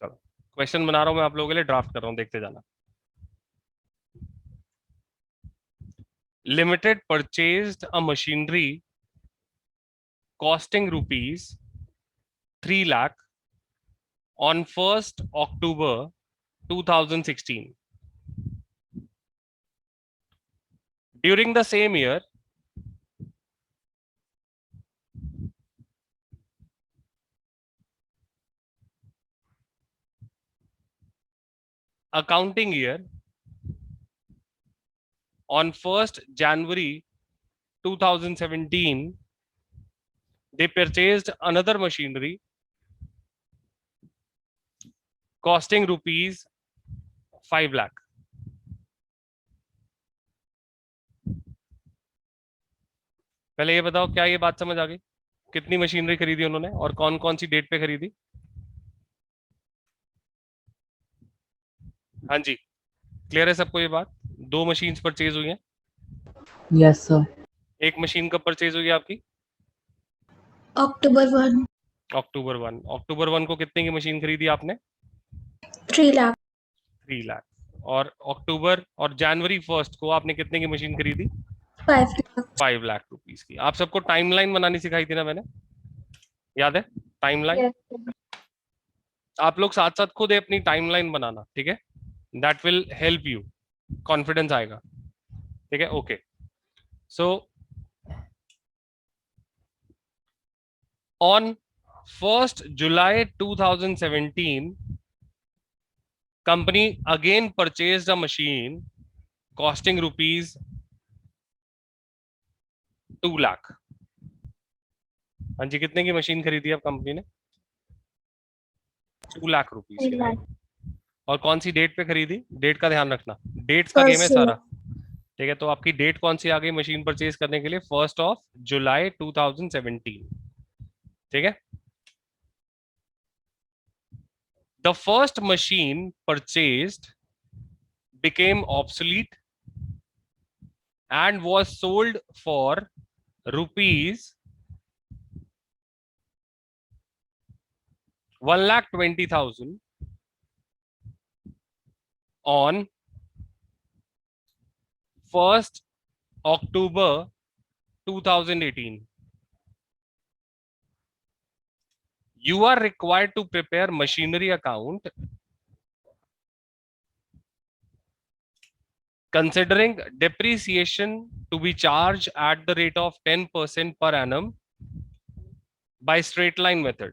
चलो क्वेश्चन बना रहा हूं मैं आप लोगों के लिए, ड्राफ्ट कर रहा हूं, देखते जाना। Limited purchased a machinery costing rupees 3 lakh on 1st October 2016. During the same year, accounting year, on 1st January 2017, they purchased another machinery costing rupees 5 lakh. पहले ये बताओ, क्या ये बात समझ आ गई? कितनी मशीनरी खरीदी उन्होंने और कौन कौन सी डेट पे खरीदी? हाँ जी, क्लियर है सबको ये बात? दो मशीन्स परचेज हुई हैं। Yes sir. एक मशीन कब परचेज हुई आपकी? अक्टूबर 1। अक्टूबर 1। अक्टूबर 1 को कितने की मशीन खरीदी आपने? 3 लाख। 3 लाख। और अक्टूबर और जनवरी 1 को आपने कितने की मशीन खरीदी? 5 लाख। 5 लाख रुपीस की। आप सबको टाइमलाइन बनानी सिखाई थी ना मैंने, याद है? टाइमलाइन आप लोग साथ साथ खुद अपनी टाइमलाइन बनाना, ठीक है? That will help you, confidence आएगा, ठीक है? Okay, so on 1st July 2017, company again purchased a machine costing rupees 2 lakh. हाँ जी, कितने की मशीन खरीदी अब कंपनी ने? 2 लाख रुपीस की, राइट? और कौन सी डेट पे खरीदी? डेट का ध्यान रखना, डेट्स का गेम है सारा, ठीक है? तो आपकी डेट कौन सी आ गई मशीन परचेज करने के लिए? 1st of July 2017, ठीक है? The first machine purchased became obsolete and was sold for rupees 1,20,000 on 1st October 2018. You are required to prepare machinery account considering depreciation to be charged at the rate of 10% per annum by straight line method.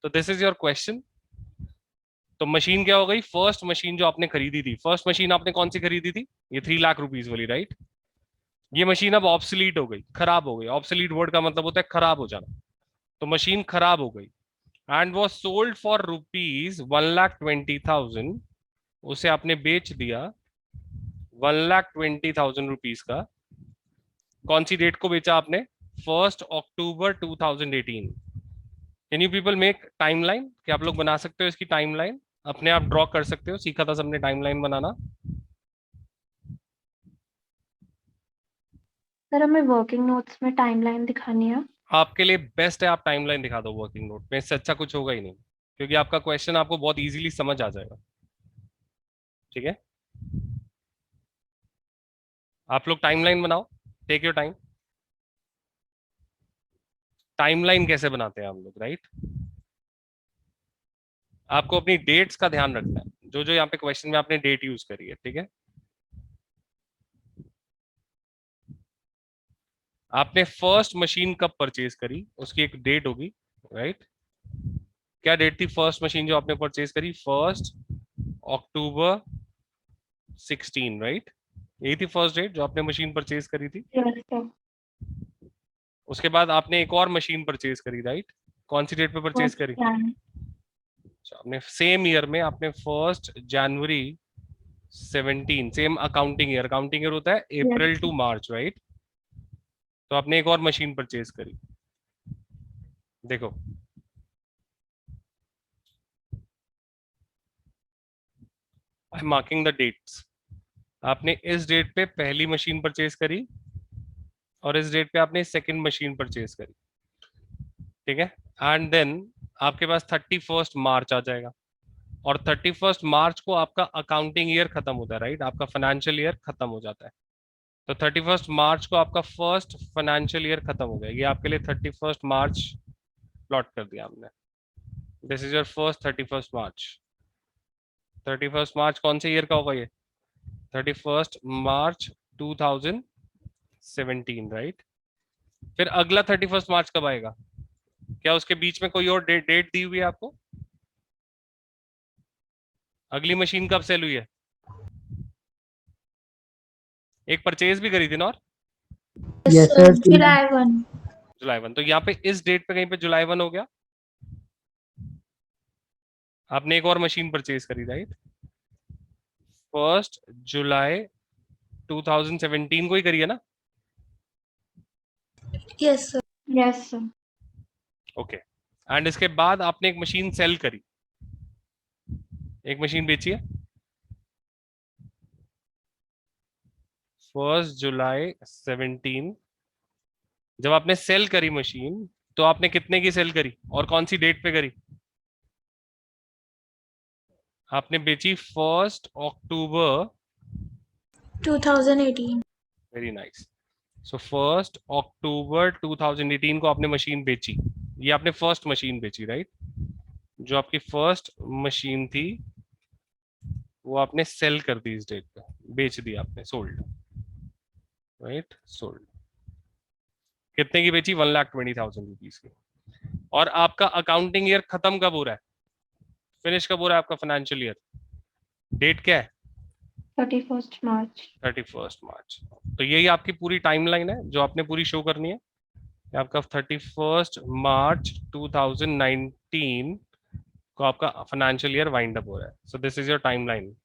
तो this is your question. तो machine क्या हो गई? First machine जो आपने खरीदी थी, first machine आपने कौन सी खरीदी थी? ये 3 लाख रुपीस वाली, राइट? ये मशीन अब ऑब्सोलीट हो गई, खराब हो गई। ऑब्सोलीट वर्ड का मतलब होता है खराब हो जाना। तो मशीन खराब हो गई and was sold for rupees 1,20,000। उसे आपने बेच दिया 1,20,000 रुपीज का। कौन सी डेट को बेचा आपने? 1st October 2018। Can you people make timeline? क्या आप लोग बना सकते हो इसकी टाइमलाइन? अपने आप ड्रॉ कर सकते हो? सीखा था सबने टाइमलाइन बनाना? सर हमें वर्किंग नोट्स में टाइमलाइन दिखानी है। आपके लिए बेस्ट है आप टाइमलाइन दिखा दो वर्किंग नोट में, इससे अच्छा कुछ होगा ही नहीं, क्योंकि आपका क्वेश्चन आपको बहुत इजीली समझ आ जाएगा, ठीक है? आप लोग टाइमलाइन बनाओ, टेक योर टाइम। टाइमलाइन कैसे बनाते हैं हम लोग, राइट? आपको अपनी डेट्स का ध्यान रखना है, जो जो यहाँ पे क्वेश्चन में आपने डेट यूज करी है, ठीक है? आपने फर्स्ट मशीन कब परचेज करी, उसकी एक डेट होगी, राइट? क्या डेट थी फर्स्ट मशीन जो आपने परचेज करी? 1st October 16, right? यही थी फर्स्ट डेट जो आपने मशीन परचेज करी थी। Yes sir. उसके बाद आपने एक और मशीन परचेज करी, राइट? कौन सी डेट पे परचेज करी? आपने सेम ईयर में आपने 1st January 17, same accounting year. Accounting year होता है अप्रैल टू मार्च, राइट? तो आपने एक और मशीन परचेज करी। देखो, I am marking the dates. आपने इस डेट पे पहली मशीन परचेज करी और इस डेट पे आपने सेकंड मशीन परचेज करी। ठीक है, एंड देन आपके पास 31 मार्च आ जाएगा, और 31 मार्च को आपका अकाउंटिंग ईयर खत्म होता है, राइट, आपका फाइनेंशियल ईयर खत्म हो जाता है। तो 31 मार्च को आपका फर्स्ट फाइनेंशियल ईयर खत्म हो गया, ये आपके लिए 31 मार्च प्लॉट कर दिया हमने। दिस इज योर फर्स्ट 31 मार्च। 31 मार्च कौन से ईयर का होगा ये? 31 मार्च 2017, राइट। फिर अगला 31 मार्च कब आएगा? क्या उसके बीच में कोई और डेट दी हुई है आपको? अगली मशीन कब सेल हुई है? एक परचेज भी करी थी ना, और Yes, sir. July 1. जुलाई 1। तो यहाँ पे इस डेट पे कहीं पे जुलाई 1 हो गया, आपने एक और मशीन परचेज करी, राइट। 1 जुलाई 2017 को ही करी है ना? Yes, sir. Yes, sir. Okay, and इसके बाद आपने एक मशीन सेल करी, एक मशीन बेची है 1 जुलाई 17। जब आपने सेल करी मशीन, तो आपने कितने की सेल करी और कौन सी डेट पे करी? आपने बेची 1 अक्टूबर। 2018. Very nice. सो 1 अक्टूबर 2018 को आपने मशीन बेची, ये आपने फर्स्ट मशीन बेची, राइट। जो आपकी फर्स्ट मशीन थी वो आपने सेल कर दी, इस डेट पे बेच दी आपने, सोल्ड, राइट, सोल्ड। कितने की बेची? 1,20,000 रुपीज की। और आपका अकाउंटिंग ईयर खत्म कब हो रहा है, फिनिश कब हो रहा है आपका फाइनेंशियल ईयर? डेट क्या है? 31st March. 31 मार्च। तो यही आपकी पूरी टाइमलाइन है जो आपने पूरी शो करनी है। ये आपका 31 मार्च 2019 को आपका फाइनेंशियल ईयर वाइंड अप हो रहा है। So this is your timeline.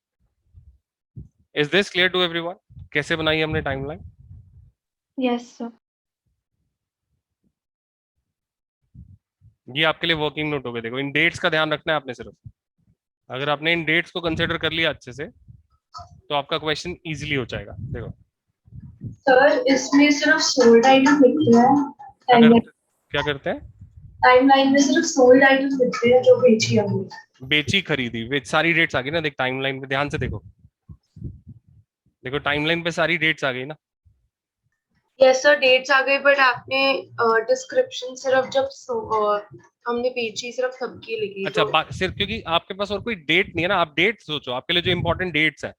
Is this clear to everyone? कैसे बनाई हमने टाइमलाइन? Yes, sir. ये आपके लिए वर्किंग नोट हो गए। देखो, इन डेट्स का ध्यान रखना है आपने सिर्फ। अगर आपने इन डेट्स को कंसिडर कर लिया अच्छे से, तो आपका क्वेश्चन इजीली हो जाएगा। देखो, सर इसमें सिर्फ सोल्ड आइटम लिखते हैं, क्या करते हैं? टाइमलाइन में सिर्फ सोल्ड आइटम लिखते हैं जो बेची हमने। बेची, खरीदी, वे सारी डेट्स आ गई ना। देख, टाइमलाइन पे ध्यान से देखो, देखो टाइमलाइन पे सारी डेट्स आ गई ना। यस सर, डेट्स आ गई, बट आपने डिस्क्रिप्शन सिर्फ जब हमने बेची सिर्फ सबकी लिखी। अच्छा, तो सिर्फ क्योंकि आपके पास और कोई डेट नहीं है ना, आप डेट सोचो। आपके लिए जो इंपॉर्टेंट डेट्स है,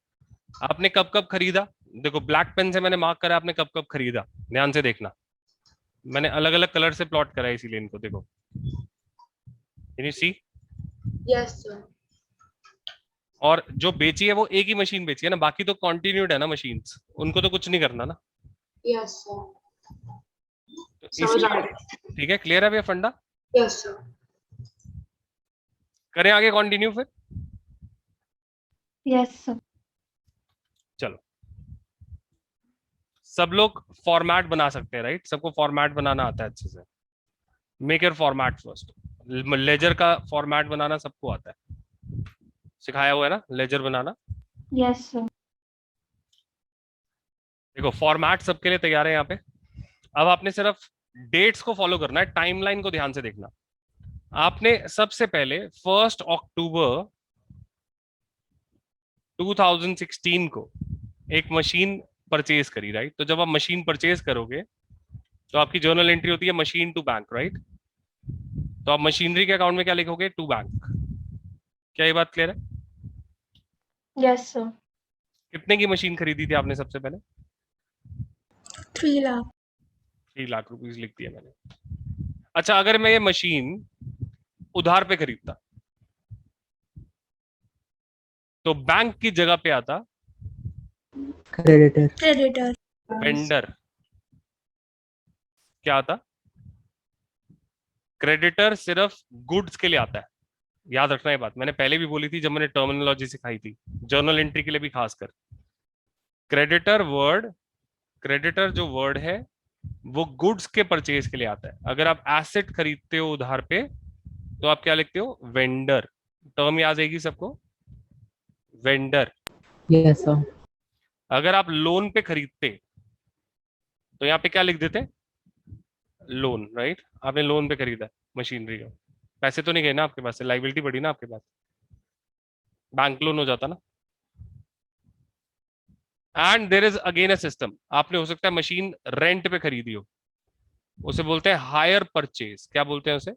आपने कब कब खरीदा। देखो, ब्लैक पेन से मैंने मार्क करा आपने कब कब खरीदा, ध्यान से देखना। मैंने अलग अलग कलर से प्लॉट करा है, इसीलिए इनको देखो। Can you see? Yes sir. और जो बेची है वो एक ही मशीन बेची है ना, बाकी तो कंटिन्यूड है ना मशीन्स, उनको तो कुछ नहीं करना ना। Yes sir. तो समझ आ इसलिए, गया। ठीक है, क्लियर है भैया फंडा? Yes sir. करें आगे कंटिन्यू फिर? Yes, sir. चलो, सब लोग फॉर्मेट बना सकते हैं, राइट। सबको फॉर्मेट बनाना आता है अच्छे से। Make your format first. Ledger का फॉर्मेट बनाना सबको आता है, सिखाया हुआ है ना लेजर बनाना। Yes, sir. देखो, फॉर्मेट सबके लिए तैयार है यहाँ पे। अब आपने सिर्फ डेट्स को फॉलो करना है, टाइमलाइन को ध्यान से देखना। आपने सबसे पहले 1 अक्टूबर 2016 को एक मशीन परचेज करी, राइट। तो जब आप मशीन परचेज करोगे, तो आपकी जर्नल एंट्री होती है मशीन टू बैंक, राइट। तो आप मशीनरी के अकाउंट में क्या लिखोगे? To bank. क्या ये बात क्लियर है? Yes, sir. कितने की मशीन खरीदी थी आपने सबसे पहले? 3 lakh. 3 लाख रुपीज लिख दिया मैंने। अच्छा, अगर मैं ये मशीन उधार पे खरीदता, तो बैंक की जगह पे आता Creditor. Creditor. वेंडर। क्या आता? क्रेडिटर सिर्फ गुड्स के लिए आता है। याद रखना ये बात, मैंने पहले भी बोली थी जब मैंने टर्मिनोलॉजी सिखाई थी, जर्नल एंट्री के लिए भी खासकर। क्रेडिटर जो वर्ड है वो गुड्स के परचेज के लिए आता है। अगर आप एसेट खरीदते हो उधार पे, तो आप क्या लिखते हो? वेंडर। टर्म याद आएगी सबको, वेंडर। Yes, sir. अगर आप लोन पे खरीदते, तो यहाँ पे क्या लिख देते? Loan, right? आपने लोन पे खरीदा मशीनरी का, पैसे तो नहीं गए ना आपके पास से, लाइबिलिटी बढ़ी ना आपके पास, बैंक लोन हो जाता ना। And there is again a system, आपने हो सकता है मशीन रेंट पे खरीदी हो, उसे बोलते हैं हायर परचेज। क्या बोलते हैं उसे?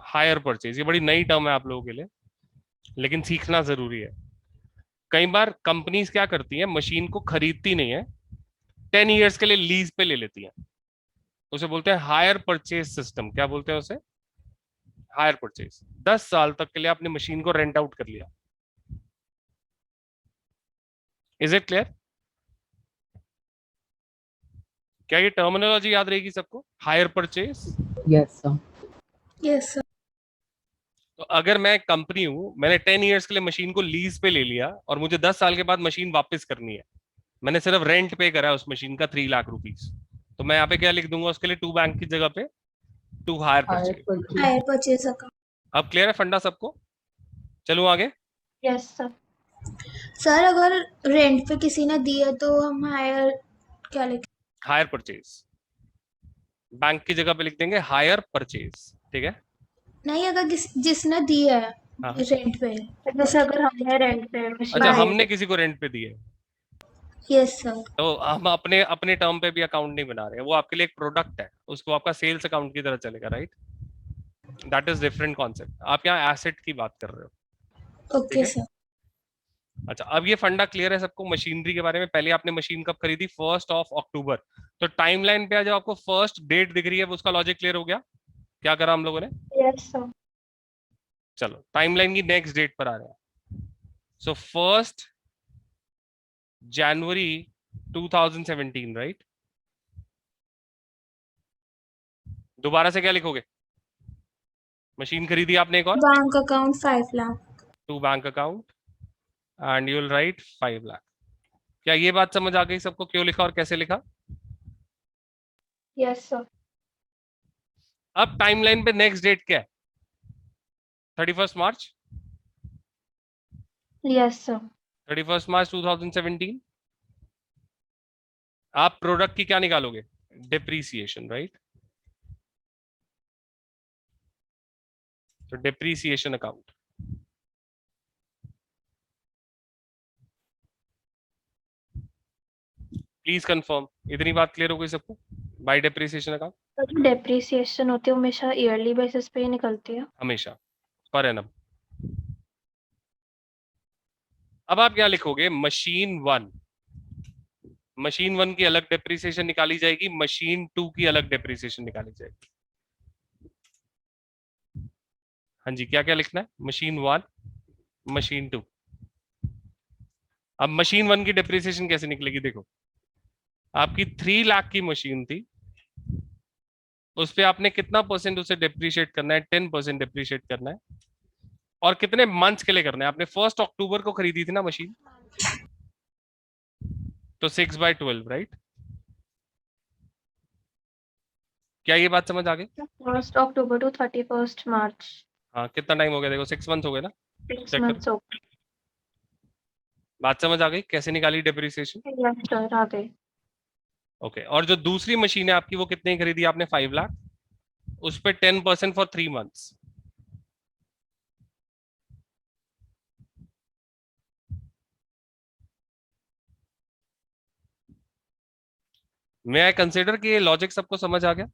Hire purchase. ये बड़ी नई टर्म है आप लोगों के लिए, लेकिन सीखना जरूरी है। कई बार कंपनीज क्या करती हैं, मशीन को खरीदती नहीं है, 10 ईयर्स के लिए लीज पे ले लेती हैं, उसे बोलते हैं हायर परचेज सिस्टम। क्या बोलते हैं उसे? Hire purchase. 10 साल तक के लिए आपने मशीन को रेंट आउट कर लिया। Is it clear? क्या ये टर्मिनोलॉजी याद रहेगी सबको? Hire purchase. Yes, sir. Yes, sir. तो अगर मैं कंपनी हूं, मैंने 10 ईयर्स के लिए मशीन को लीज पे ले लिया और मुझे 10 साल के बाद मशीन वापस करनी है, मैंने सिर्फ रेंट पे करा है उस मशीन का 3 लाख रुपीज, तो मैं यहाँ पे क्या लिख दूंगा उसके लिए? टू बैंक की जगह पे to hire Higher purchase. purchase. Hire purchase account. अब क्लियर है फंडा सबको? चलो आगे। Yes, sir. सर अगर रेंट पे किसी ने दी है तो हम हायर क्या लिखें? हायर परचेज, बैंक की जगह पे लिख देंगे हायर परचेज, ठीक है? नहीं, अगर जिसने दी है हाँ। रेंट पे। जैसे अगर हमने रेंट पे मशीन अच्छा, Buy. हमने किसी को रेंट पे दी है, यस सर। तो हम अपने अपने टर्म पे भी अकाउंट नहीं बना रहे हैं, वो आपके लिए एक प्रोडक्ट है, उसको आपका सेल्स अकाउंट की तरह चलेगा, right? That is different concept. आप यहाँ एसेट की बात कर रहे हो। ठीक ओके है? सर। अच्छा, अब ये फंडा क्लियर है सबको मशीनरी के बारे में? पहले आपने मशीन कब खरीदी? 1 अक्टूबर। तो टाइमलाइन पे जो आपको फर्स्ट डेट दिख रही है उसका लॉजिक क्लियर हो गया? क्या करा हम लोगों ने? Yes, sir. चलो टाइमलाइन की नेक्स्ट डेट पर आ रहे हैं। So 1 January 2017, right? दोबारा से क्या लिखोगे? मशीन खरीदी आपने एक और, bank account 5 lakh. To bank account and you will write 5 lakh. क्या ये बात समझ आ गई सबको, क्यों लिखा और कैसे लिखा? Yes, sir. अब टाइमलाइन पे नेक्स्ट डेट क्या है? 31 मार्च। Yes, sir. 31 मार्च 2017। आप प्रोडक्ट की क्या निकालोगे? Depreciation, right? तो डिप्रीसिएशन अकाउंट, प्लीज कंफर्म। इतनी बात क्लियर हो गई सबको? बाय डिप्रीसिएशन अकाउंट तो जो डेप्रिसिएशन होती है वो हमेशा ईयरली बेसिस पे ही निकलती है। हमेशा पर एनम। अब आप क्या लिखोगे? मशीन 1, मशीन 1 की अलग डेप्रीसिएशन निकाली जाएगी, मशीन 2 की अलग डेप्रीसिएशन निकाली जाएगी। हाँ जी, क्या क्या लिखना है? Machine 1, machine 2। अब मशीन 1 की डेप्रीसिएशन कैसे निकलेगी? देखो, आपकी 3 लाख की मशीन थी, उस पे आपने कितना परसेंट उसे डिप्रिशिएट करना है? 10% डिप्रिशिएट करना है। और कितने मंथ्स के लिए करना है? आपने 1 अक्टूबर को खरीदी थी ना मशीन, तो 6/12, राइट? क्या ये बात समझ आ गई? 1 अक्टूबर टू 31 मार्च। हाँ, कितना टाइम हो गया? देखो 6 मंथ हो गए ना। 6 Check करो। months हो गए। बात समझ आ गई कैसे निकाली डिप्रिसिएशन? Yes, sir, आ गए। ओके। और जो दूसरी मशीन है आपकी, वो कितने की खरीदी आपने? 5 लाख, उस पे 10% for 3 months. May I consider कि ये लॉजिक सबको समझ आ गया?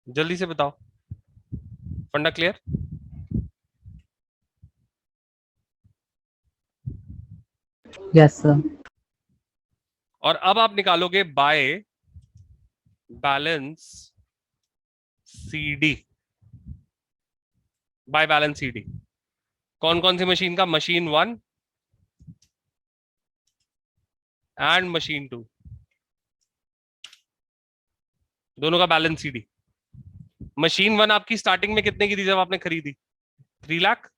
जल्दी से बताओ, फंडा क्लियर? Yes, sir. और अब आप निकालोगे by balance CD. By balance CD कौन कौन सी मशीन का? मशीन 1 एंड मशीन 2, दोनों का बैलेंस सीडी। मशीन 1 आपकी स्टार्टिंग में कितने की थी जब आपने खरीदी? 3 लाख।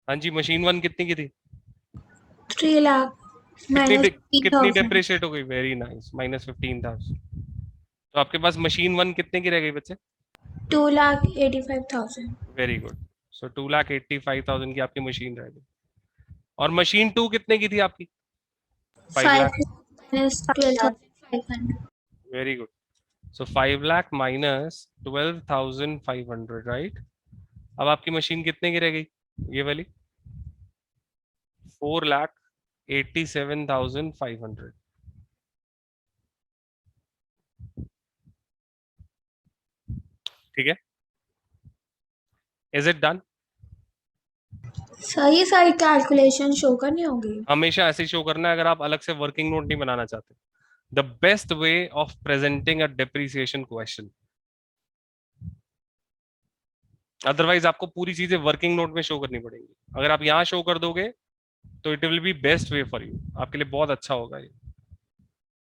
हाँ जी, मशीन 1 कितने की थी? 3 लाख कितनी -15,000। डेप्रिशिएट हो गई? Very nice, -15,000। तो आपके पास मशीन 1 कितने की रह गई बच्चे? 2,85,000। Very good. सो 2,85,000 की आपकी मशीन रह गई। और मशीन 2 कितने की थी आपकी? 5 5 lakh, minus 12,500. Very good. So 5 lakh minus 12,500, right. अब आपकी मशीन कितने की रह गई, ये वाली? 4,87,500। ठीक है, इज इट डन? सर ये सारी कैलकुलेशन शो करनी होगी? हमेशा ऐसे शो करना है अगर आप अलग से वर्किंग नोट नहीं बनाना चाहते। The best way of presenting a depreciation question, otherwise आपको पूरी चीजें वर्किंग नोट में शो करनी पड़ेंगी। अगर आप यहाँ शो कर दोगे तो it will be best way for you, आपके लिए बहुत अच्छा होगा ये।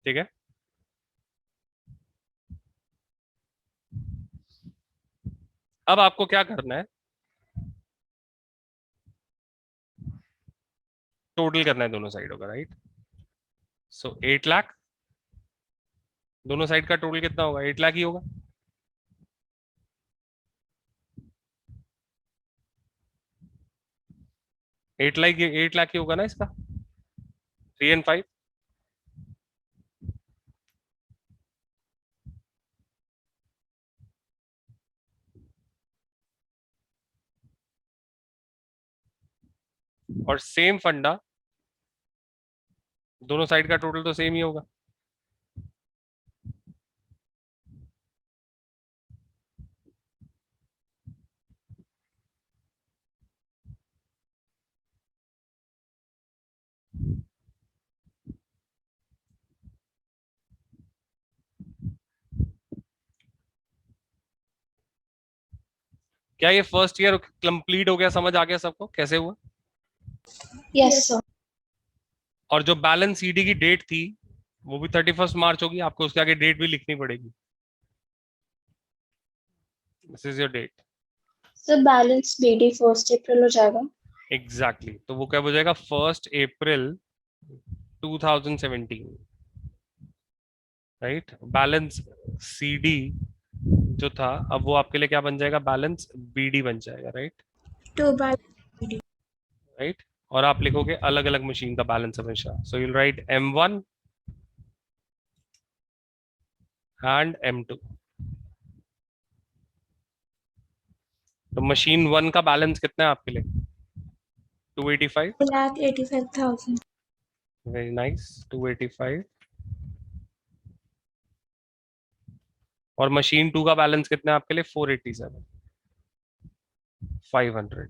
ठीक है, अब आपको क्या करना है, टोटल करना है दोनों साइडों का, राइट। सो 8 लाख, दोनों साइड का टोटल कितना होगा? 8 लाख ही होगा। एट लाख ही होगा ना इसका, 3 and 5। और सेम फंडा, दोनों साइड का टोटल तो सेम ही होगा। क्या ये फर्स्ट ईयर कंप्लीट हो गया? समझ आ गया सबको कैसे हुआ? Yes sir. और जो बैलेंस सीडी की डेट थी वो भी 31 मार्च होगी, आपको उसके आगे डेट भी लिखनी पड़ेगी। This is your date. Sir balance BD 1 April हो जाएगा। एग्जैक्टली, तो वो क्या हो जाएगा? 1 अप्रैल 2017, राइट। बैलेंस सीडी जो था, अब वो आपके लिए क्या बन जाएगा? बैलेंस बीडी बन जाएगा, राइट। 2 by राइट, और आप लिखोगे अलग अलग मशीन का बैलेंस हमेशा। So you'll right M1 and M2। तो मशीन 1 का बैलेंस कितना है आपके लिए? 285। 2,85,000. Very nice, 285। और मशीन 2 का बैलेंस कितना है आपके लिए? 487, 500।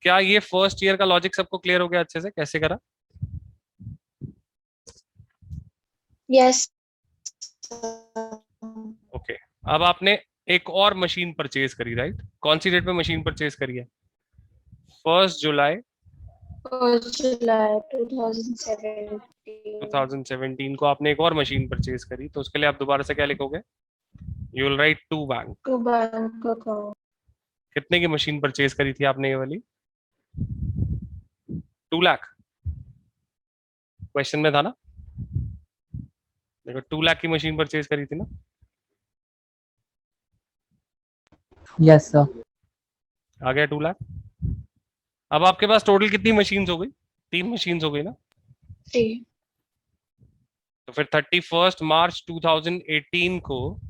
क्या ये फर्स्ट ईयर का लॉजिक सबको क्लियर हो गया अच्छे से, कैसे करा? यस। ओके, अब आपने एक और मशीन परचेज करी, राइट। कौन सी डेट पे मशीन परचेज करी है? 1 जुलाई 1 जुलाई 2017। 2017 को आपने एक और मशीन परचेज करी, तो उसके लिए आप दोबारा से क्या लिखोगे? You will write to bank. To bank account. कितने की मशीन परचेज करी थी आपने ये वाली? 2 लाख क्वेश्चन में था ना, देखो 2 लाख की मशीन परचेज करी थी ना। Yes, sir. आ गया 2 लाख। अब आपके पास टोटल कितनी मशीन्स हो गई? 3 मशीन्स हो गई ना। 3। तो फिर 31 मार्च 2018 को,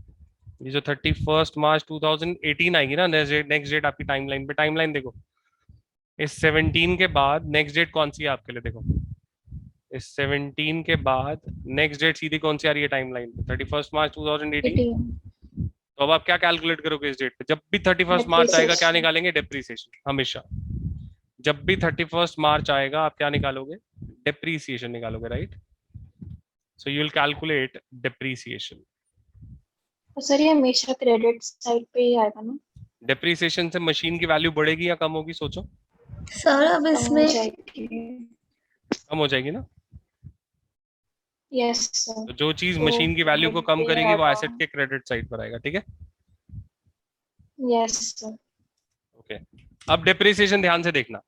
ये जो 31 मार्च 2018 आएगी ना, नेक्स्ट डेट आपकी टाइमलाइन पे, टाइमलाइन देखो, इस 17 के बाद नेक्स्ट डेट कौन सी है आपके लिए? देखो इस 17 के बाद नेक्स्ट डेट सीधी कौन सी आ रही है टाइमलाइन पे? 31 मार्च 2018। तो अब आप क्या कैलकुलेट करोगे इस डेट पे? जब भी 31 मार्च आएगा क्या निकालेंगे? डेप्रीसिएशन। हमेशा जब भी 31 मार्च आएगा आप क्या निकालोगे? डेप्रीसिएशन निकालोगे, right. So you will calculate depreciation. Sir ये हमेशा क्रेडिट साइड पे ही आएगा ना? डेप्रीसिएशन से मशीन की वैल्यू बढ़ेगी या कम होगी, सोचो। सर अब कम हो इसमें जाएगी। कम हो जाएगी ना। Yes sir. तो जो चीज तो मशीन की वैल्यू को कम पे करेगी वो आएगा। एसेट के क्रेडिट साइड पर आएगा, ठीक है। Yes sir. ओके, अब डेप्रीसिएशन ध्यान से देखना।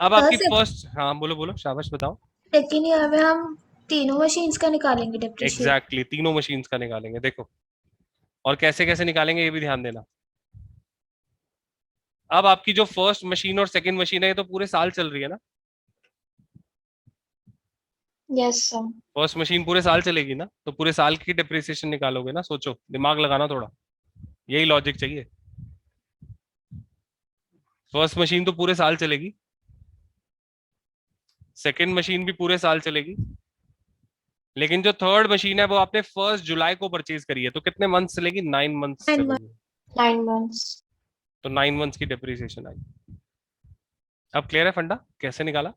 अब सर आपकी से फर्स्ट, हाँ बोलो बोलो, शाबाश, बताओ। लेकिन यहाँ पे हम तीनों मशीन्स का निकालेंगे डेप्रिशिएट। एग्जैक्टली, तीनों मशीन्स का निकालेंगे, देखो। और कैसे कैसे निकालेंगे ये भी ध्यान देना। अब आपकी जो फर्स्ट मशीन और सेकंड मशीन है ये तो पूरे साल चल रही है ना। Yes, sir. फर्स्ट मशीन पूरे साल चलेगी ना, तो पूरे साल की डिप्रिसिएशन निकालोगे ना, सोचो, दिमाग लगाना थोड़ा, यही लॉजिक चाहिए। फर्स्ट मशीन तो पूरे साल चलेगी, सेकंड मशीन भी पूरे साल चलेगी, लेकिन जो थर्ड मशीन है वो आपने 1 जुलाई को परचेज करी है, तो कितने मंथ्स चलेगी? 9 मंथ्स 9 चलेगी। 9 months. तो 9 मंथ्स की डिप्रिसिएशन आई। अब क्लियर है फंडा कैसे निकाला?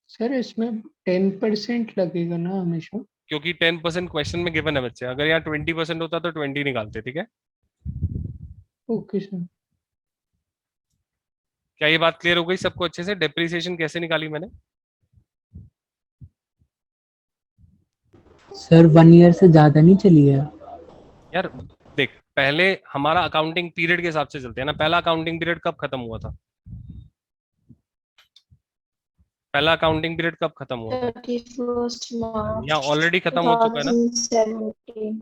सर इसमें 10% लगेगा ना हमेशा? क्योंकि 10% क्वेश्चन में गिवन है बच्चे, अगर यहाँ 20% होता तो 20 निकालते, ठीक है? Okay sir. क्या ये बात क्लियर हो गई सबको अच्छे से? डिप्रिसिएशन कैसे निकाली मैंने? सर 1 ईयर से ज्यादा नहीं चली है। यार देख, पहले हमारा अकाउंटिंग पीरियड के हिसाब से चलते हैं ना। पहला अकाउंटिंग पीरियड कब खत्म हुआ था? पहला अकाउंटिंग पीरियड कब खत्म हुआ था? 31st March यहाँ ऑलरेडी खत्म हो चुका है ना 2017.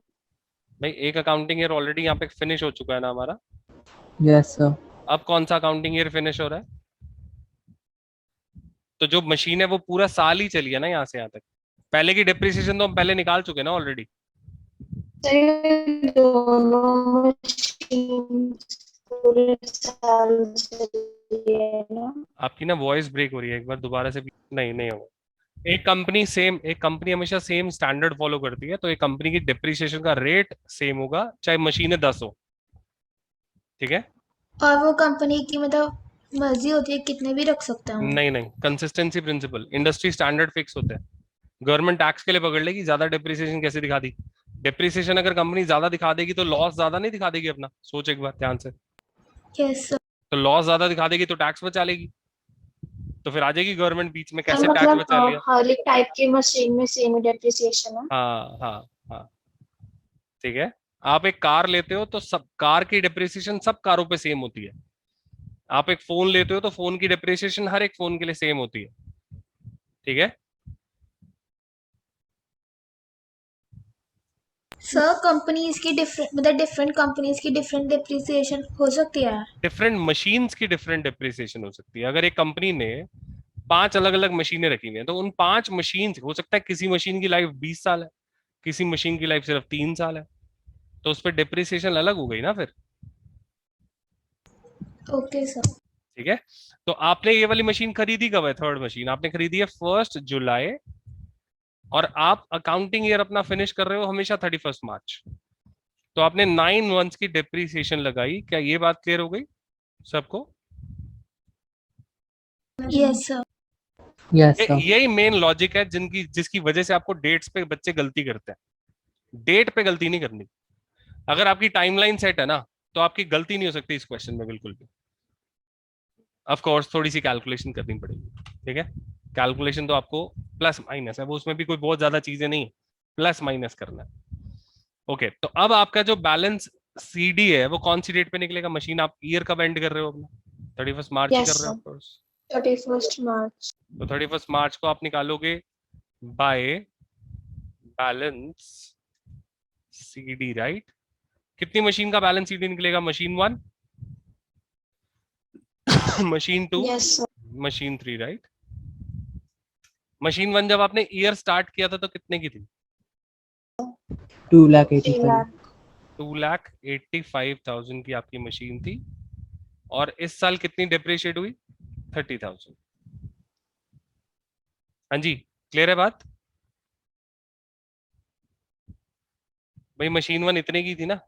भाई, एक अकाउंटिंग ईयर ऑलरेडी यहाँ पे फिनिश हो चुका है ना हमारा। Yes sir. अब कौन सा अकाउंटिंग ईयर फिनिश हो रहा है? तो जो मशीन है वो पूरा साल ही चली है ना यहाँ से यहाँ तक। पहले की डिप्रिसिएशन तो हम पहले निकाल चुके हैं ना ऑलरेडी। सर ये दोनों machines पूरे साल चली है ना? आपकी ना वॉइस ब्रेक हो रही है, एक बार दोबारा से। नहीं नहीं होगा। एक कंपनी हमेशा सेम स्टैंडर्ड फॉलो करती है, तो एक कंपनी की डिप्रिसिएशन का रेट सेम होगा चाहे मशीनें 10 हो, ठीक है? और वो कंपनी की मतलब मर्जी होती है, कितने भी रख सकते हैं वो। नहीं नहीं, consistency principle, industry standard fix होते हैं। गवर्नमेंट टैक्स के लिए पकड़ लेगी, ज्यादा डिप्रिसिएशन कैसे दिखा दी? डिप्रिसिएशन अगर कंपनी ज्यादा दिखा देगी तो लॉस ज्यादा नहीं दिखा देगी अपना? सोच एक बार ध्यान से। Yes sir. तो लॉस ज्यादा दिखा देगी तो टैक्स बचा लेगी, तो फिर आ जाएगी गवर्नमेंट बीच में, सर कैसे टैक्स मतलब बचा लिया। हर एक टाइप की मशीन में सेम डेप्रिसिएशन है? हाँ हाँ हाँ, ठीक है। आप एक कार लेते हो तो सब कार की डिप्रिसिएशन सब कारों पे सेम होती है। आप एक फोन लेते हो तो फोन की डिप्रिसिएशन हर एक फोन के लिए सेम होती है, ठीक है? सर कंपनीज की डिफरेंट मतलब डिफरेंट कंपनीज की डिफरेंट डिप्रिसिएशन हो सकती है। डिफरेंट मशीन्स की डिफरेंट डिप्रिसिएशन हो सकती है। अगर एक कंपनी ने 5 अलग अलग मशीनें रखी हुई हैं, तो उन 5 मशीन हो सकता है किसी मशीन की लाइफ 20 साल है, किसी मशीन की लाइफ सिर्फ 3 साल है, तो उस पर डिप्रिसिएशन अलग हो गई ना फिर, ओके सर। ठीक है? तो आपने ये वाली मशीन खरीदी कब है? थर्ड मशीन आपने खरीदी है 1 जुलाई, और आप अकाउंटिंग ईयर अपना फिनिश कर रहे हो हमेशा 31 मार्च, तो आपने 9 मंथ्स की डिप्रिसिएशन लगाई। क्या ये बात क्लियर हो गई सबको? Yes sir. Yes sir. यही मेन लॉजिक है जिसकी वजह से आपको डेट्स पे बच्चे गलती करते हैं। डेट पे गलती नहीं करनी। अगर आपकी टाइमलाइन सेट है ना, तो आपकी गलती नहीं हो सकती इस क्वेश्चन में बिल्कुल भी। ऑफ कोर्स थोड़ी सी कैलकुलेशन करनी पड़ेगी, ठीक है? कैलकुलेशन तो आपको प्लस माइनस है, वो उसमें भी कोई बहुत ज्यादा चीजें नहीं है, प्लस माइनस करना है। ओके, तो अब आपका जो बैलेंस सीडी है वो कौन सी डेट पे निकलेगा? मशीन आप ईयर कब एंड कर रहे हो अपना? 31 मार्च ही Yes, कर रहे हो sir. Of course. 31st March. तो 31 मार्च को आप निकालोगे बाय बैलेंस सीडी, राइट? कितनी मशीन का बैलेंस सीडी निकलेगा? Machine 1, machine 2, Yes, sir. Machine 3, right? Machine 1 जब आपने ईयर स्टार्ट किया था तो कितने की थी? 2,85,000। 3 lakh. 2,85,000 की आपकी मशीन थी, और इस साल कितनी डिप्रिशिएट हुई? 30,000। हाँ जी, क्लियर है बात? भाई मशीन 1 इतने की थी ना?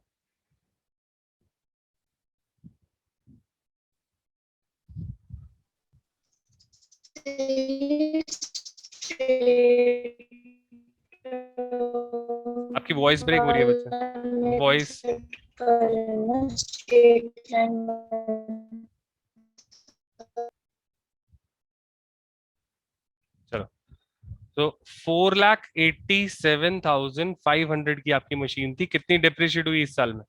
आपकी वॉइस ब्रेक हो रही है बच्चा, वॉइस। चलो, तो 4,87,500 की आपकी मशीन थी, कितनी डिप्रिशिएट हुई इस साल में?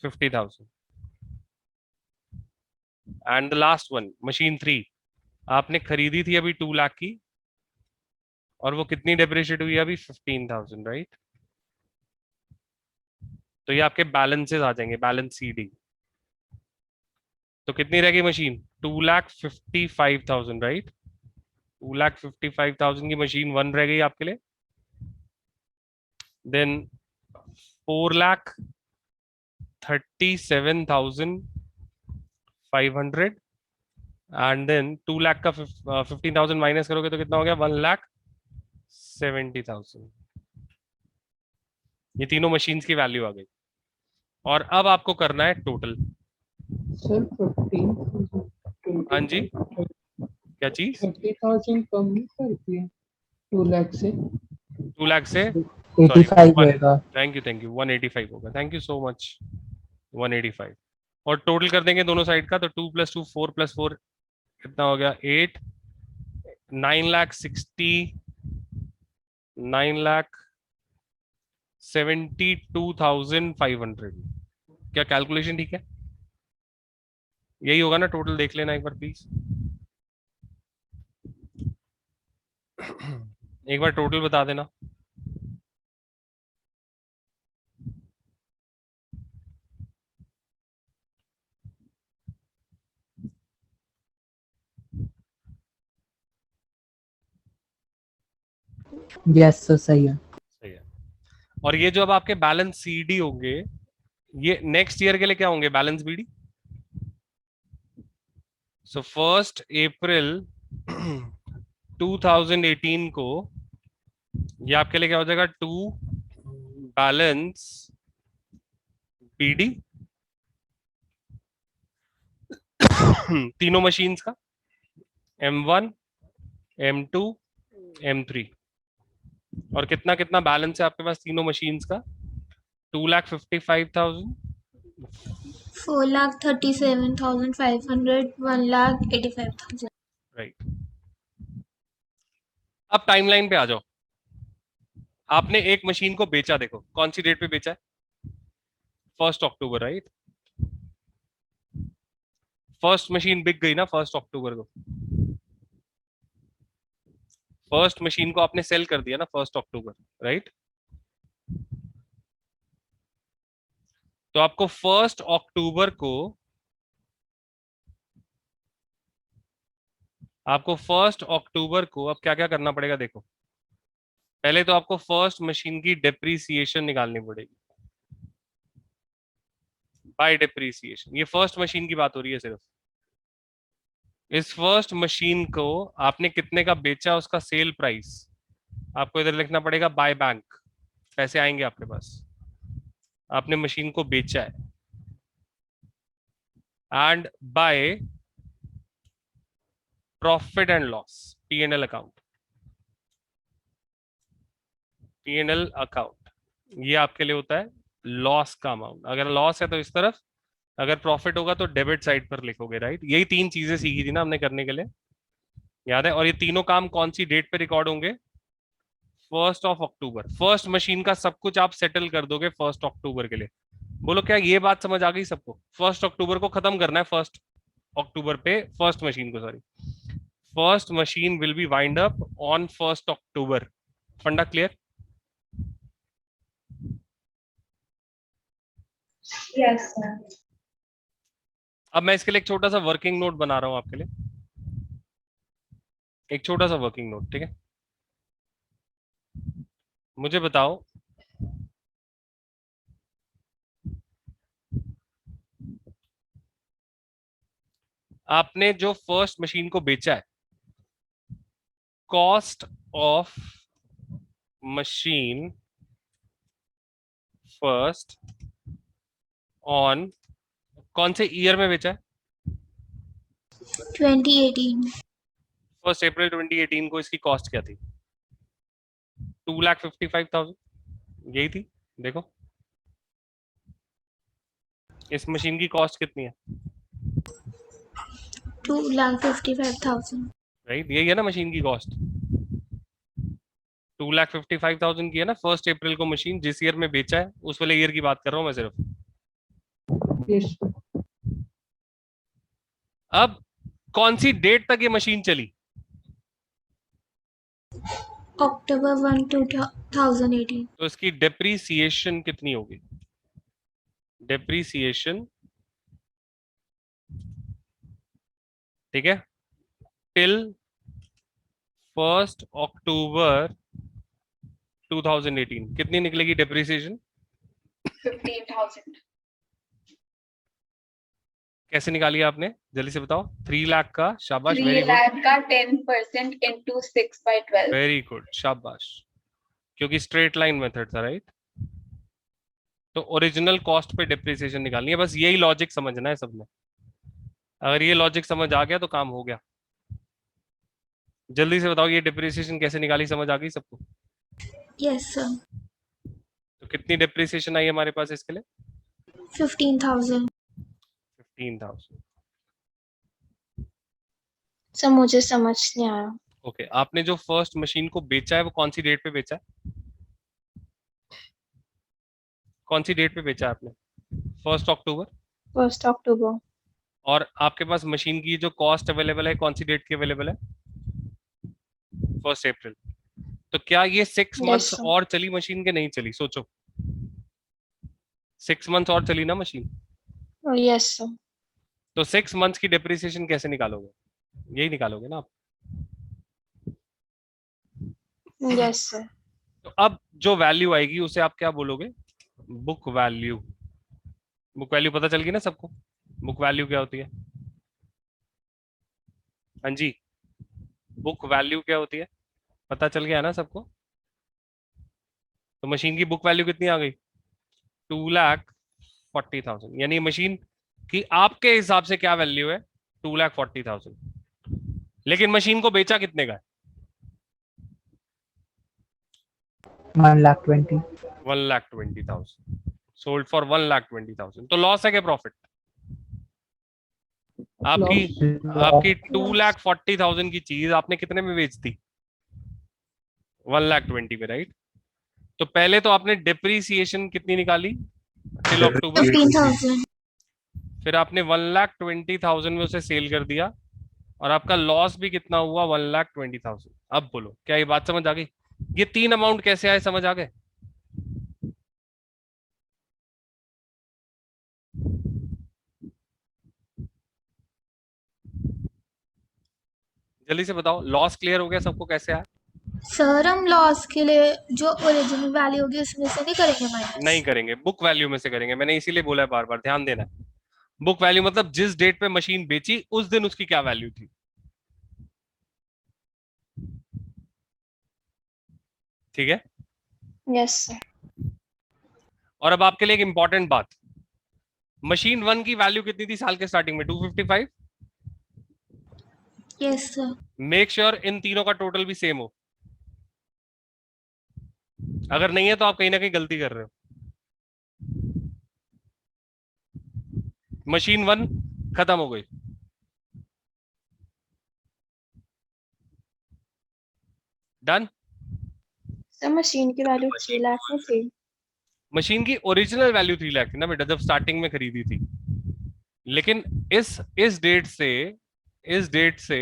50,000। And the last one machine 3 आपने खरीदी थी अभी 2 लाख की, और वो कितनी डिप्रिशिएट हुई अभी? 15,000, राइट? तो ये आपके बैलेंसेस आ जाएंगे, बैलेंस सीडी। तो कितनी रहेगी मशीन? 2,55,000, राइट? 2,55,000 की मशीन 1 रह गई आपके लिए. देन 4,37,500 एंड देन 2 लाख का 15,000 माइनस करोगे तो कितना हो गया? 1,70,000. ये तीनों मशीन्स की वैल्यू आ गई. और अब आपको करना है टोटल. सर 15,000 हाँ जी, क्या चीज? 30,000 कम नहीं कर दिया 2 लाख से. 2 लाख से 85 होएगा. थैंक यू 185 होगा. Thank you so much. 185 और टोटल कर देंगे दोनों साइड का तो 2 + 2 4 + 4 कितना हो गया? 8. 9,72,500. क्या कैलकुलेशन ठीक है? यही होगा ना टोटल? देख लेना एक बार प्लीज. एक बार टोटल बता देना. यस सर सही है. सही है. और ये जो अब आपके बैलेंस सीडी होंगे ये नेक्स्ट ईयर के लिए क्या होंगे? Balance BD. सो 1 अप्रैल 2018 को ये आपके लिए क्या हो जाएगा? 2 बैलेंस बीडी तीनों मशीन्स का M1 M2 M3 और कितना कितना बैलेंस है आपके पास तीनों मशीन्स का? 2,55,000 4,37,500 1,85,000. राइट. अब टाइमलाइन पे आ जाओ. आपने एक मशीन को बेचा, देखो कौन सी डेट पे बेचा है? 1 अक्टूबर, राइट. फर्स्ट मशीन बिक गई ना 1 अक्टूबर को. फर्स्ट मशीन को आपने सेल कर दिया ना 1 अक्टूबर, राइट. तो आपको 1 अक्टूबर को अब क्या क्या करना पड़ेगा? देखो पहले तो आपको फर्स्ट मशीन की डेप्रीसिएशन निकालनी पड़ेगी. By depreciation. ये फर्स्ट मशीन की बात हो रही है सिर्फ. इस फर्स्ट मशीन को आपने कितने का बेचा उसका सेल प्राइस आपको इधर लिखना पड़ेगा. By bank. पैसे आएंगे आपके पास. आपने मशीन को बेचा है. And by profit and loss. P&L account. P&L account ये आपके लिए होता है लॉस का अमाउंट. अगर लॉस है तो इस तरफ, अगर प्रॉफिट होगा तो डेबिट साइड पर लिखोगे, राइट. यही 3 चीजें सीखी थी ना हमने करने के लिए, याद है. और ये तीनों काम कौन सी डेट पे रिकॉर्ड होंगे? 1 अक्टूबर. फर्स्ट मशीन का सब कुछ आप सेटल कर दोगे 1 अक्टूबर के लिए. बोलो क्या ये बात समझ आ गई सबको? 1 अक्टूबर को खत्म करना है. 1 अक्टूबर पे फर्स्ट मशीन को, sorry, first machine will be wind up on 1 अक्टूबर. फंडा क्लियर? Yes, sir. अब मैं इसके लिए एक छोटा सा वर्किंग नोट बना रहा हूं आपके लिए. एक छोटा सा वर्किंग नोट, ठीक है. मुझे बताओ आपने जो फर्स्ट मशीन को बेचा है, cost of machine first on कौन से ईयर में बेचा है? 2018. 1 अप्रैल 2018 को इसकी कॉस्ट क्या थी? 2,55,000. यही थी. देखो इस मशीन की कॉस्ट कितनी है? 2,55,000. राइट. यही है ना मशीन की कॉस्ट. 2,55,000 की है ना 1 अप्रैल को मशीन जिस ईयर में बेचा है उस वाले ईयर की बात कर रहा हूं मैं सिर्फ. यस अब कौन सी डेट तक ये मशीन चली? October 1, 2018. तो इसकी डेप्रीसिएशन कितनी होगी? डेप्रीसिएशन, ठीक है, टिल 1 अक्टूबर 2018 कितनी निकलेगी डेप्रिसिएशन? 15,000. कैसे निकाली आपने, जल्दी से बताओ। 3 लाख का, शाबाश, 3 वेरी गुड, lakh का 10% into 6/12. वेरी गुड, शाबाश, क्योंकि स्ट्रेट लाइन मेथड था, राइट? तो ओरिजिनल कॉस्ट पे डेप्रिसिएशन निकालनी है, बस यही लॉजिक समझना है सबने। अगर ये लॉजिक समझ आ गया तो काम हो गया। जल्दी से बताओ ये डेप्रिसिएशन कैसे निकाली, समझ आ गई सबको? Yes sir. तो कितनी डेप्रिसिएशन आई हमारे पास इसके लिए? 15,000। 15,000। सर मुझे समझ नहीं आया। ओके, आपने जो फर्स्ट मशीन को बेचा है वो कौन सी डेट पे बेचा है? कौन सी डेट पे बेचा है आपने? 1 अक्टूबर। 1 अक्टूबर। और आपके पास मशीन की जो कॉस्ट अवेलेबल है कौन सी डेट की अवेलेबल है? 1 अप्रैल। तो क्या ये 6 मंथ्स sir. और चली मशीन के नहीं चली? सोचो, 6 मंथ्स और चली ना मशीन, यस सर। तो 6 मंथ्स की डेप्रिसिएशन कैसे निकालोगे? यही निकालोगे ना आप। Yes sir. तो अब जो वैल्यू आएगी उसे आप क्या बोलोगे? Book value. बुक वैल्यू पता चल गई ना सबको? बुक वैल्यू क्या होती है? हाँ जी, बुक वैल्यू क्या होती है? पता चल गया ना सबको? तो मशीन की बुक वैल्यू कितनी आ गई? 2,40,000। यानी मशीन की आपके हिसाब से क्या वैल्यू है? 2,40,000। लेकिन मशीन को बेचा कितने का है? 1,20,000। 1,20,000। Sold for 1,20,000। तो लॉस है क्या प्रॉफिट? आपकी 2,40,000 की चीज आपने कितने में बेच दी? 1,20,000 में, राइट? तो पहले तो आपने डेप्रीसिएशन कितनी निकाली टिल अक्टूबर? 15,000। फिर आपने 1,20,000 में उसे सेल कर दिया और आपका लॉस भी कितना हुआ? 1,20,000। अब बोलो, क्या ये बात समझ आ गई? ये 3 अमाउंट कैसे आए, समझ आ गए? जल्दी से बताओ, लॉस क्लियर हो गया सबको कैसे आया? सर हम लॉस के लिए जो ओरिजिनल वैल्यू होगी उसमें से नहीं करेंगे माइनस? नहीं करेंगे, बुक वैल्यू में से करेंगे। मैंने इसीलिए बोला है, बार बार ध्यान देना है। बुक वैल्यू मतलब जिस डेट पे मशीन बेची उस दिन उसकी क्या वैल्यू थी। ठीक है? Yes sir. और अब आपके लिए एक इंपॉर्टेंट बात, मशीन 1 की वैल्यू कितनी थी साल के स्टार्टिंग में? 255। Yes sir. Make sure in तीनों का टोटल भी सेम हो। अगर नहीं है तो आप कहीं ना कहीं गलती कर रहे हो। मशीन 1 खत्म हो गई, डन। सर मशीन की वैल्यू 3 लाख में थी। मशीन की ओरिजिनल वैल्यू 3 लाख थी ना बेटा, जब स्टार्टिंग में खरीदी थी। लेकिन इस डेट से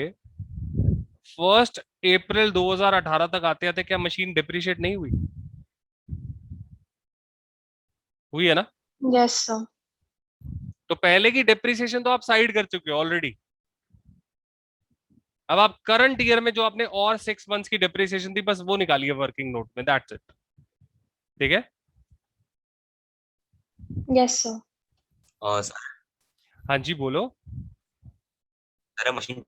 1 अप्रैल 2018 तक आते आते क्या मशीन डिप्रिशिएट नहीं हुई? हुई है ना? Yes sir. तो पहले की डिप्रिसिएशन तो आप साइड कर चुके हो ऑलरेडी। अब आप करंट ईयर में जो आपने और 6 मंथ्स की डिप्रिसिएशन थी बस वो निकालिए वर्किंग नोट में, दैट्स इट। ठीक है? Yes sir. सर हाँ जी बोलो। मशीन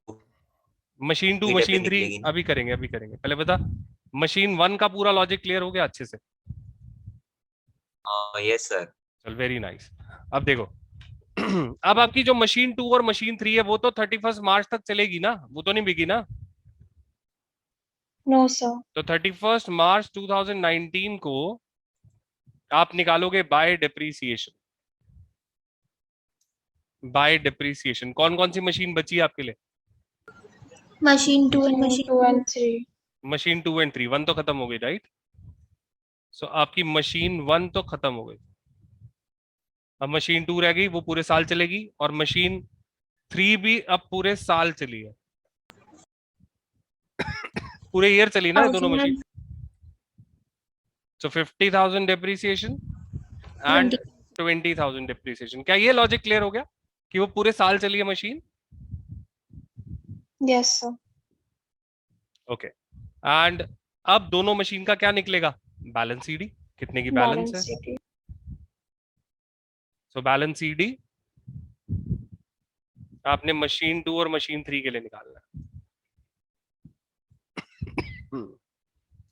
मशीन 2 भी मशीन डेफिनेटली 3 निकलेगी ना? अभी करेंगे, पहले बता। मशीन 1 का पूरा लॉजिक क्लियर हो गया अच्छे से? Yes sir. चल वेरी नाइस। अब देखो अब आपकी जो मशीन 2 और मशीन 3 है वो तो 31 मार्च तक चलेगी ना, वो तो नहीं बिकी ना? No sir. तो 31 मार्च 2019 को आप निकालोगे बाय डेप्रीसिएशन। बाय डेप्रीसिएशन कौन कौन सी मशीन बची है आपके लिए? Machine 2 and machine 2 and 3। Machine 2 and 3। 1 तो खत्म हो गई, राइट? सो आपकी मशीन 1 तो खत्म हो गई। अब मशीन 2 रह गई, वो पूरे साल चलेगी, और मशीन 3 भी अब पूरे साल चली है। पूरे ईयर चली ना ये दोनों machine. So 50,000 depreciation and 20,000 depreciation. क्या ये लॉजिक क्लियर हो गया कि वो पूरे साल चली है machine? Yes sir. Okay and अब दोनों मशीन का क्या निकलेगा? बैलेंस सीडी, कितने की बैलेंस है? Balance sheet. So balance CD आपने मशीन 2 और मशीन 3 के लिए निकालना है।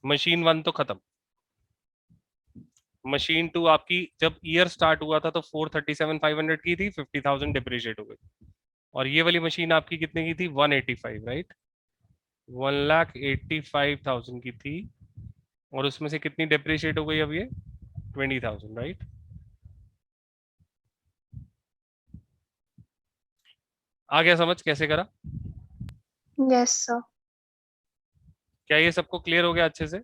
मशीन 1 तो खत्म। मशीन 2 आपकी जब ईयर स्टार्ट हुआ था तो 437,500 की थी, 50,000 डिप्रिशिएट हो गई। और ये वाली मशीन आपकी कितने की थी? 185, राइट? 1,85,000 की थी और उसमें से कितनी डिप्रिशिएट हो गई अब ये? 20,000, राइट? आ गया समझ कैसे करा? Yes sir. क्या ये सबको क्लियर हो गया अच्छे से?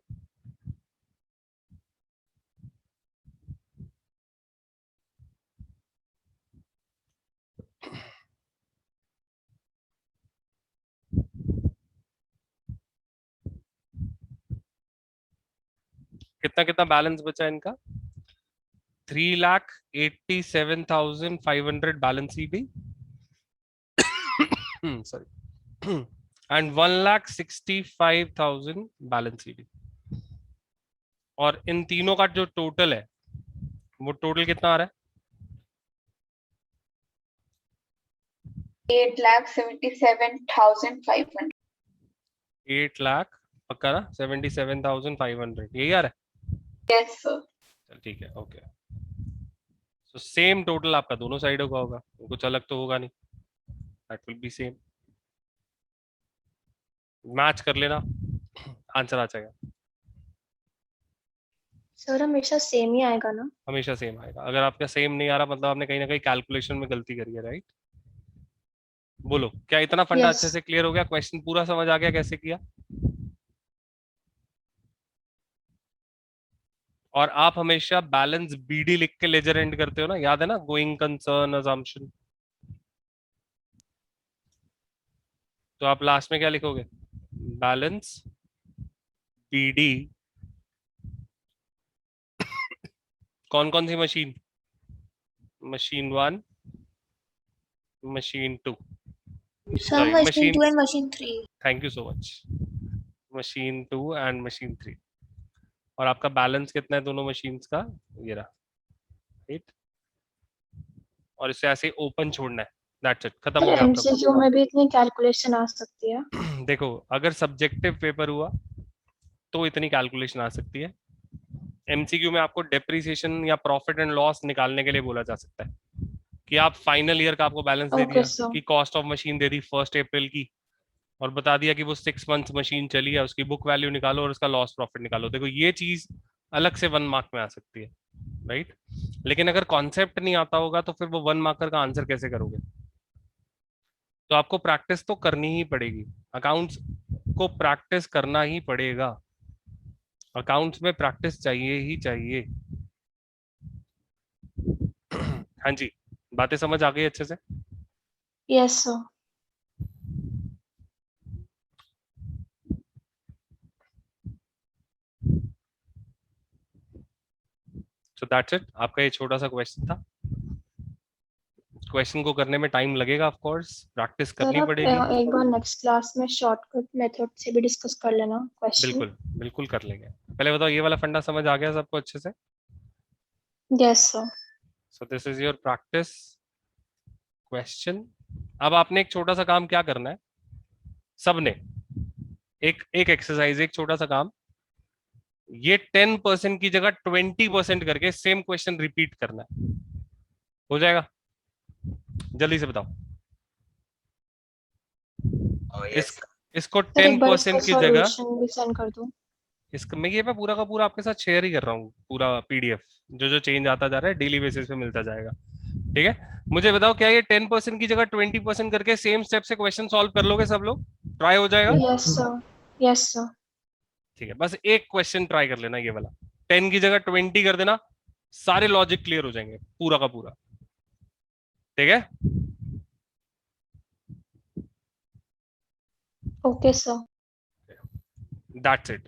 कितना कितना बैलेंस बचा इनका? 3,87,500 balance CD sorry and 1,65,000 balance CD. और इन तीनों का जो टोटल है वो टोटल कितना आ रहा है? 8,77,500। 8 लाख पक्का ना? 77,500 यही आ रहा है? Yes sir. चल ठीक है, ओके। सो सेम टोटल आपका दोनों साइडों का होगा, कुछ अलग तो होगा नहीं, that will be same. Match कर लेना, आंसर आ जाएगा। सर हमेशा सेम ही आएगा ना? हमेशा सेम आएगा। अगर आपका सेम नहीं आ रहा मतलब आपने कहीं ना कहीं कैलकुलेशन में गलती करी है, राइट? बोलो, क्या इतना फंडा Yes. अच्छे से क्लियर हो गया? क्वेश्चन पूरा समझ आ गया कैसे किया? और आप हमेशा बैलेंस बीडी लिख के लेजर एंड करते हो ना, याद है ना? Going concern assumption. तो आप लास्ट में क्या लिखोगे? बैलेंस बीडी कौन कौन सी machine? Machine 1, machine 2, sir Sorry, machine machine- 2 and machine 3। Thank you so much. Machine 2 and machine 3। और आपका बैलेंस कितना है दोनों मशीन्स का? ये रहा, राइट? और इसे ऐसे ओपन छोड़ना है, दैट्स इट, खत्म हो सर गया आपका। एमसीक्यू में भी इतनी कैलकुलेशन आ सकती है? देखो, अगर सब्जेक्टिव पेपर हुआ तो इतनी कैलकुलेशन आ सकती है। एमसीक्यू में आपको डेप्रिसिएशन या प्रॉफिट एंड लॉस निकालने के लिए बोला जा सकता है कि आप फाइनल ईयर का आपको बैलेंस दे Okay, दिया sir. कि कॉस्ट ऑफ मशीन दे दी 1 अप्रैल की और बता दिया कि वो 6 मंथ्स मशीन चली है, उसकी बुक वैल्यू निकालो और उसका लॉस प्रॉफिट निकालो। देखो ये चीज अलग से 1 मार्क में आ सकती है, राइट? लेकिन अगर कॉन्सेप्ट नहीं आता होगा तो फिर वो 1 मार्कर का आंसर कैसे करोगे? तो आपको प्रैक्टिस तो करनी ही पड़ेगी, अकाउंट्स को प्रैक्टिस करना ही पड़ेगा। अकाउंट्स में प्रैक्टिस चाहिए ही चाहिए। हाँ जी, बातें समझ आ गई अच्छे से? Yes sir. So that's it, आपका ये छोटा सा क्वेश्चन था। क्वेश्चन को करने में टाइम लगेगा, ऑफ कोर्स प्रैक्टिस सर करनी आप पड़ेगी। एक बार नेक्स्ट क्लास में शॉर्टकट मेथड से भी डिस्कस कर लेना क्वेश्चन। बिल्कुल बिल्कुल कर लेंगे। पहले बताओ, ये वाला फंडा समझ आ गया सबको अच्छे से? Yes sir. So this is your practice question. अब आपने एक छोटा सा काम क्या करना है, सबने एक एक एक्सरसाइज, एक छोटा सा काम, ये 10% की जगह 20% करके सेम क्वेश्चन रिपीट करना है। हो जाएगा? जल्दी से बताओ। इसको सर एक बार इसका 10% की जगह, सॉल्यूशन भी सेंड कर दूं? इसका मैं ये पूरा का पूरा आपके साथ शेयर ही कर रहा हूँ, पूरा पीडीएफ जो जो चेंज आता जा रहा है डेली बेसिस पे मिलता जाएगा, ठीक है? मुझे बताओ, क्या ये 10% की जगह 20% करके सेम स्टेप से क्वेश्चन सॉल्व कर लोगे सब लोग? ट्राई हो जाएगा? Yes sir. Yes sir. ठीक है, बस एक क्वेश्चन ट्राई कर लेना, ये वाला 10 की जगह 20 कर देना, सारे लॉजिक क्लियर हो जाएंगे पूरा का पूरा, ठीक है? Okay sir. That's it.